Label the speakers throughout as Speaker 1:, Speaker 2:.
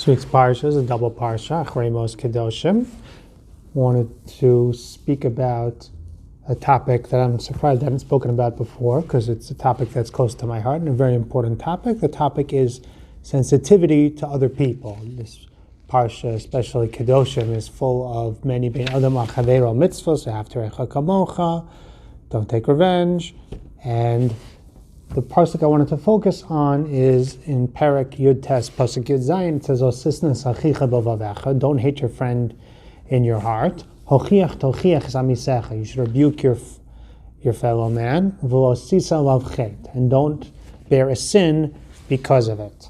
Speaker 1: This week's parsha is a double parsha, Achrei Kedoshim. Wanted to speak about a topic that I'm surprised I haven't spoken about before, because it's a topic that's close to my heart and a very important topic. The topic is sensitivity to other people. This parsha, especially Kedoshim, is full of many bein adam achavero mitzvahs, haftarecha kamocha, don't take revenge, and the pasuk I wanted to focus on is in Perek Yud Tes Pasuk Yud Zayin. It says, "Osisnas achicha b'vavecha." Don't hate your friend in your heart. Hochiach tochiach zamisecha. You should rebuke your fellow man. V'osisa lav chet, and don't bear a sin because of it.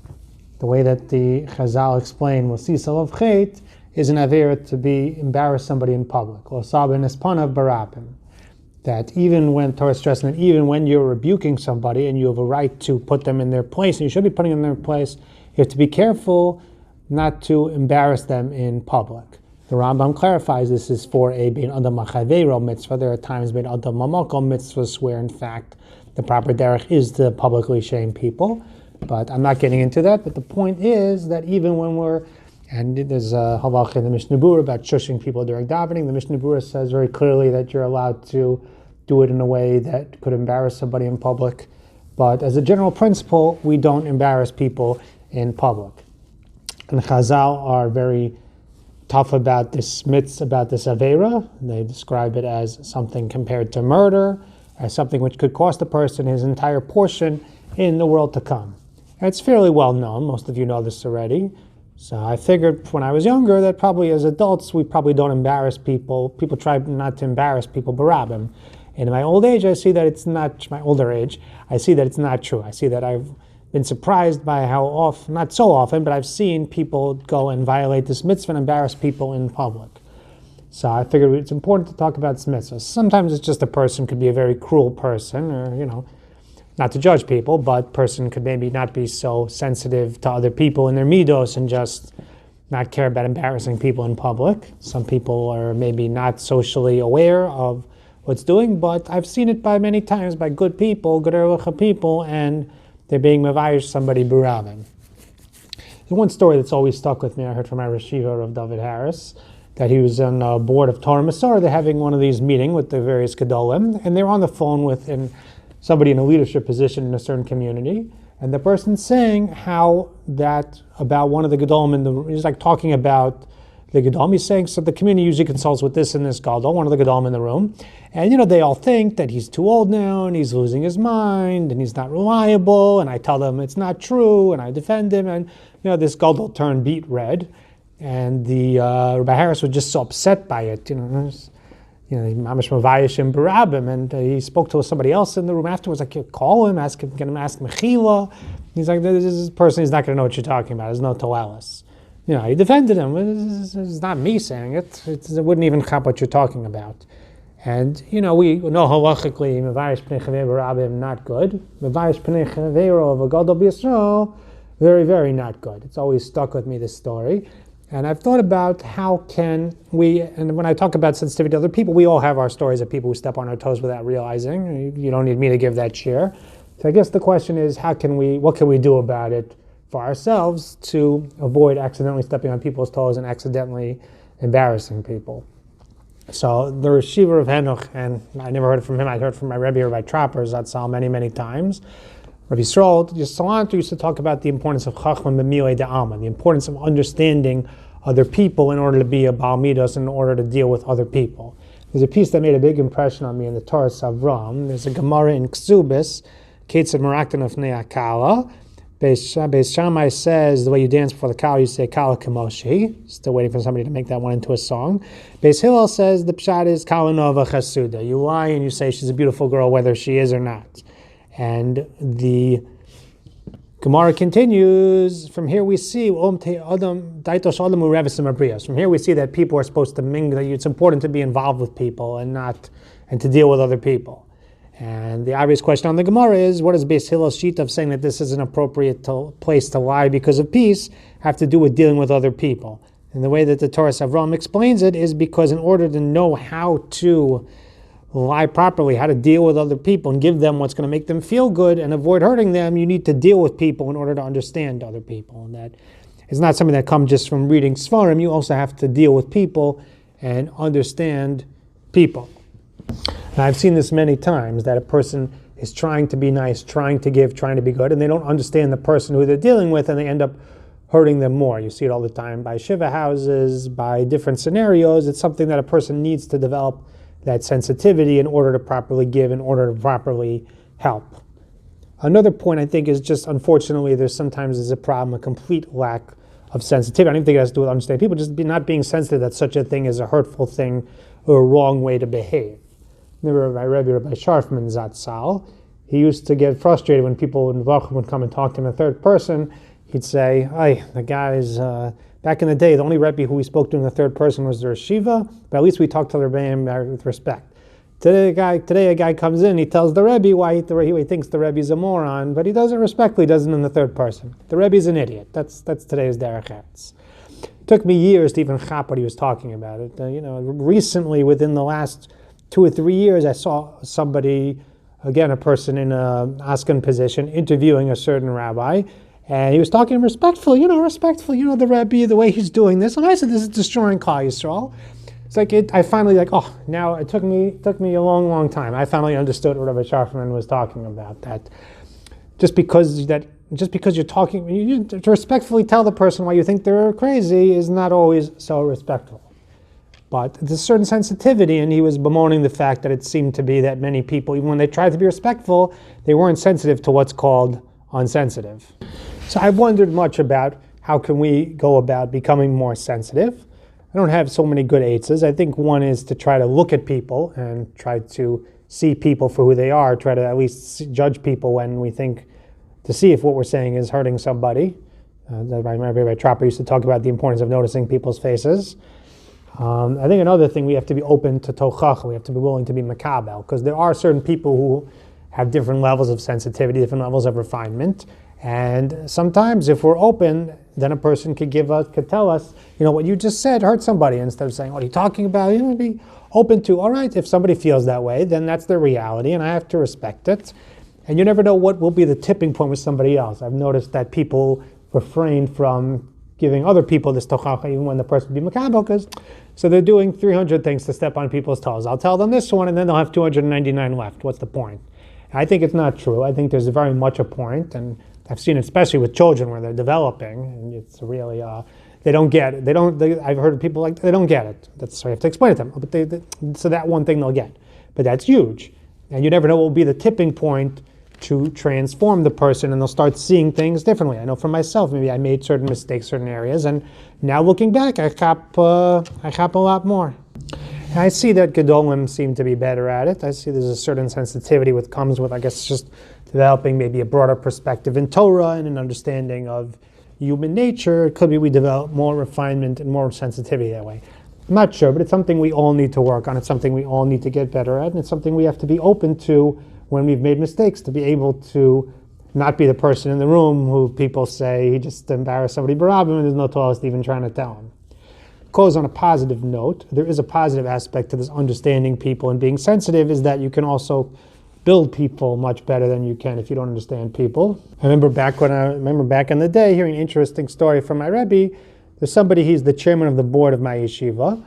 Speaker 1: The way that the Chazal explain v'osisa lav chet is an avera to be embarrass somebody in public. Lo sabin espanav barabim. That even when Torah is stressing that even when you're rebuking somebody and you have a right to put them in their place, and you should be putting them in their place, you have to be careful not to embarrass them in public. The Rambam clarifies this is for a bein adam achavero mitzvah. There are times bein adam mamokom mitzvahs where in fact the proper derech is to publicly shame people, but I'm not getting into that. But the point is that even when and there's a halach in the Mishnah Berurah about shushing people during davening. The Mishnah Berurah says very clearly that you're allowed to do it in a way that could embarrass somebody in public. But as a general principle, we don't embarrass people in public. And Chazal are very tough about this mitzvah, about this avera. They describe it as something compared to murder, as something which could cost a person his entire portion in the world to come. And it's fairly well known. Most of you know this already. So I figured when I was younger that probably as adults we probably don't embarrass people. People try not to embarrass people, barabim. And in my old age, I see that it's not, my older age, I see that it's not true. I see that I've been surprised by how often, not so often, but I've seen people go and violate this mitzvah and embarrass people in public. So I figured it's important to talk about this mitzvah. Sometimes it's just a person could be a very cruel person, or, not to judge people, but person could maybe not be so sensitive to other people in their midos and just not care about embarrassing people in public. Some people are maybe not socially aware of what's doing, but I've seen it by many times by good people, good erucha people, and they're being mevayish somebody buravim. There's one story that's always stuck with me. I heard from my Rashiva of David Harris that he was on a board of Torah Masor. They're having one of these meetings with the various Gedolim, and they're on the phone with somebody in a leadership position in a certain community, and the person's saying how that about one of the Gedolim he's like talking about the Gedolim. He's saying, so the community usually consults with this and this Gadol, one of the Gedolim in the room, and they all think that he's too old now and he's losing his mind and he's not reliable, and I tell them it's not true and I defend him, and this Gadol turned beet red, and the Rabbi Harris was just so upset by it, Mamash Mavayishim Barabim, and he spoke to somebody else in the room afterwards. Like, call him, get him ask Mechila. He's like, this person is not going to know what you're talking about. There's no toelis. He defended him. It's not me saying it. It wouldn't even chap what you're talking about. And we know halachically Mavayish Pnei Chavei Barabim not good. Mavayish Pnei Chavei of a Gadol B'Yisrael, very, very not good. It's always stuck with me, this story. And I've thought about how can we, and when I talk about sensitivity to other people, we all have our stories of people who step on our toes without realizing. You don't need me to give that share. So I guess the question is, what can we do about it for ourselves to avoid accidentally stepping on people's toes and accidentally embarrassing people? So the Rashiva of Henoch, and I never heard from him, I heard from my Rebbe Rabbi Tropper Zt many, many times. Rabbi Scharfman used to talk about the importance of Chachma B'milei Da'alma, the importance of understanding other people in order to be a Baal Midos, in order to deal with other people. There's a piece that made a big impression on me in the Torah Savram. There's a Gemara in Ksubis, Ketzad Meraktan of Ne'akala. Beis Shammai says the way you dance before the Kala, you say Kala Kamoshi. Still waiting for somebody to make that one into a song. Beis Hillel says the pshat is Kala Nova Chasuda. You lie and you say she's a beautiful girl whether she is or not. And the Gemara continues, from here we see from here we see that people are supposed to mingle, that it's important to be involved with people and to deal with other people. And the obvious question on the Gemara is, what does Beis Hillel's sheet of saying that this is an appropriate place to lie because of peace have to do with dealing with other people? And the way that the Torah Savram explains it is because in order to know how to lie properly, how to deal with other people and give them what's going to make them feel good and avoid hurting them, you need to deal with people in order to understand other people. And that It's not something that comes just from reading Svarim. You also have to deal with people and understand people. And I've seen this many times, that a person is trying to be nice, trying to give, trying to be good, and they don't understand the person who they're dealing with, and they end up hurting them more. You see it all the time by shiva houses, by different scenarios. It's something that a person needs to develop, that sensitivity, in order to properly give, in order to properly help. Another point I think is just, unfortunately, there's a problem, a complete lack of sensitivity. I don't even think it has to do with understanding people, just not being sensitive that such a thing is a hurtful thing or a wrong way to behave. Remember Rabbi Scharfman Zt, he used to get frustrated when people in Vachim would come and talk to him in third person. He'd say, "Hey, the guys, back in the day, the only Rebbe who we spoke to in the third person was the Shiva, but at least we talked to the Rebbeim with respect. Today a guy comes in, he tells the Rebbe why he thinks the Rebbe's a moron, but he does it respectfully, doesn't in the third person. The Rebbe's an idiot. That's today's derech eretz." It took me years to even chap what he was talking about. Recently, within the last 2 or 3 years, I saw somebody, again, a person in an asken position, interviewing a certain rabbi, and he was talking respectfully, the Rebbe, the way he's doing this. And I said, this is destroying Klal Yisrael. It's like I finally now it took me a long, long time. I finally understood what Rabbi Scharfman was talking about. That just because you're talking, you to respectfully tell the person why you think they're crazy is not always so respectful. But there's a certain sensitivity, and he was bemoaning the fact that it seemed to be that many people, even when they tried to be respectful, they weren't sensitive to what's called unsensitive. So I've wondered much about how can we go about becoming more sensitive. I don't have so many good answers. I think one is to try to look at people and try to see people for who they are, try to at least judge people when we think, to see if what we're saying is hurting somebody. Rabbi Tropper used to talk about the importance of noticing people's faces. I think another thing, we have to be open to tochacha. We have to be willing to be makabel, because there are certain people who have different levels of sensitivity, different levels of refinement. And sometimes if we're open, then a person could tell us, what you just said hurt somebody, instead of saying, what are you talking about? Be open to, all right, if somebody feels that way, then that's their reality, and I have to respect it. And you never know what will be the tipping point with somebody else. I've noticed that people refrain from giving other people this tochacha, even when the person be makabel, so they're doing 300 things to step on people's toes. I'll tell them this one, and then they'll have 299 left. What's the point? I think it's not true. I think there's very much a point, and I've seen it especially with children where they're developing, and it's really, they don't get it. I've heard people they don't get it. So I have to explain it to them. But so that one thing they'll get. But that's huge. And you never know what will be the tipping point to transform the person, and they'll start seeing things differently. I know for myself, maybe I made certain mistakes, certain areas, and now looking back, I chap a lot more. And I see that Gedolim seem to be better at it. I see there's a certain sensitivity that comes with, I guess, just developing maybe a broader perspective in Torah and an understanding of human nature. It could be we develop more refinement and more sensitivity that way. I'm not sure, but it's something we all need to work on. It's something we all need to get better at, and it's something we have to be open to when we've made mistakes, to be able to not be the person in the room who people say he just embarrassed somebody barabim and there's no Torah even trying to tell him. Close on a positive note. There is a positive aspect to this understanding people and being sensitive, is that you can also build people much better than you can if you don't understand people. I remember back in the day hearing an interesting story from my Rebbe. There's somebody, he's the chairman of the board of my yeshiva.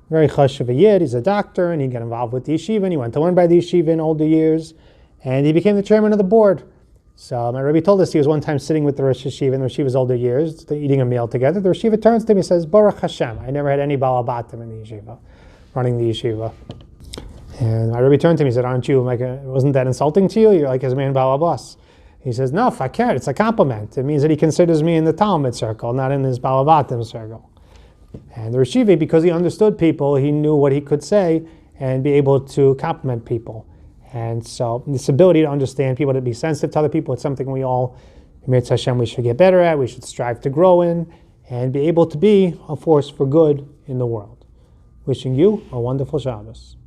Speaker 1: Very chashuv yid, he's a doctor, and he got involved with the yeshiva, and he went to learn by the yeshiva in older years, and he became the chairman of the board. So my Rebbe told us he was one time sitting with the Rosh Yeshiva in the Rosh Yeshiva's older years, eating a meal together. The Rosh Yeshiva turns to him and says, Baruch Hashem, I never had any balabatim in the yeshiva, running the yeshiva. And my Rebbe turned to him and said, wasn't that insulting to you? You're like his man balabas. He says, no, fakir, it's a compliment. It means that he considers me in the Talmud circle, not in his balabatim circle. And the Rosh Yeshiva, because he understood people, he knew what he could say and be able to compliment people. And so this ability to understand people, to be sensitive to other people, it's something we all, Mirz Hashem, we should get better at, we should strive to grow in, and be able to be a force for good in the world. Wishing you a wonderful Shabbos.